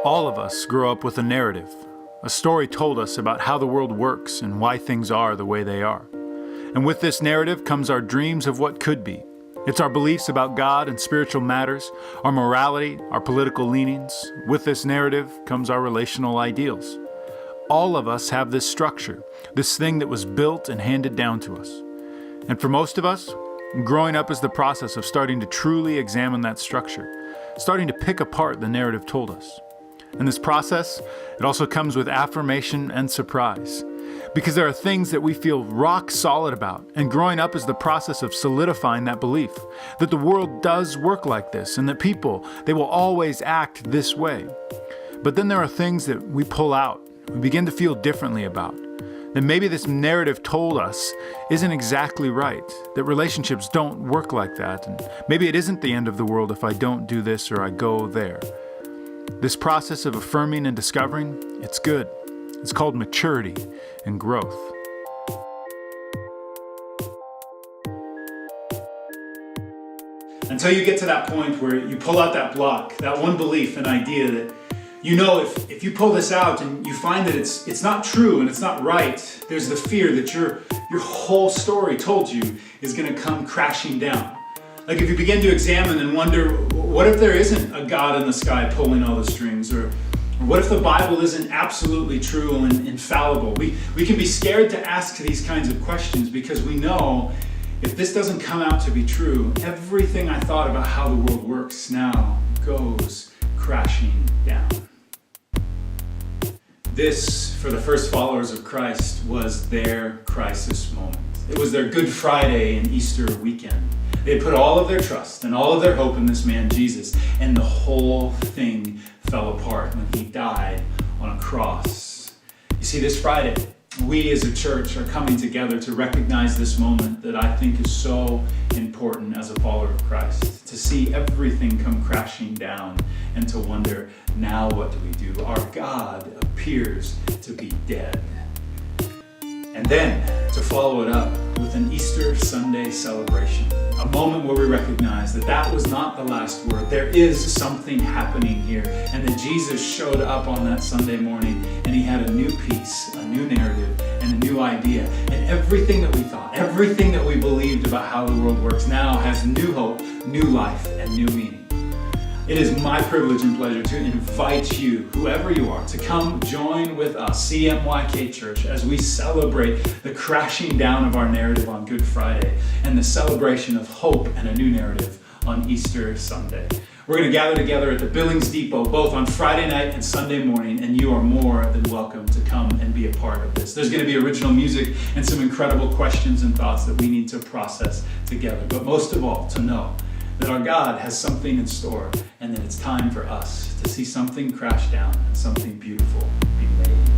All of us grow up with a narrative, a story told us about how the world works and why things are the way they are. And with this narrative comes our dreams of what could be. It's our beliefs about God and spiritual matters, our morality, our political leanings. With this narrative comes our relational ideals. All of us have this structure, this thing that was built and handed down to us. And for most of us, growing up is the process of starting to truly examine that structure, starting to pick apart the narrative told us. In this process, it also comes with affirmation and surprise, because there are things that we feel rock solid about, and growing up is the process of solidifying that belief, that the world does work like this, and that people, they will always act this way. But then there are things that we pull out, we begin to feel differently about, that maybe this narrative told us isn't exactly right, that relationships don't work like that, and maybe it isn't the end of the world if I don't do this or I go there. This process of affirming and discovering, it's good. It's called maturity and growth. Until you get to that point where you pull out that block, that one belief and idea that you know if you pull this out and you find that it's not true and it's not right, there's the fear that your whole story told you is going to come crashing down. Like if you begin to examine and wonder, what if there isn't a God in the sky pulling all the strings? Or what if the Bible isn't absolutely true and infallible? We can be scared to ask these kinds of questions because we know if this doesn't come out to be true, everything I thought about how the world works now goes crashing down. This, for the first followers of Christ, was their crisis moment. It was their Good Friday and Easter weekend. They put all of their trust and all of their hope in this man, Jesus, and the whole thing fell apart when he died on a cross. You see, this Friday, we as a church are coming together to recognize this moment that I think is so important as a follower of Christ, to see everything come crashing down and to wonder, now what do we do? Our God appears to be dead. And then to follow it up with an Easter Sunday celebration, a moment where we recognize that that was not the last word. There is something happening here, and that Jesus showed up on that Sunday morning and he had a new piece, a new narrative, and a new idea. And everything that we thought, everything that we believed about how the world works now has new hope, new life, and new meaning. It is my privilege and pleasure to invite you, whoever you are, to come join with us, CMYK Church, as we celebrate the crashing down of our narrative on Good Friday and the celebration of hope and a new narrative on Easter Sunday. We're going to gather together at the Billings Depot, both on Friday night and Sunday morning, and you are more than welcome to come and be a part of this. There's going to be original music and some incredible questions and thoughts that we need to process together. But most of all, to know that our God has something in store and that it's time for us to see something crash down and something beautiful be made.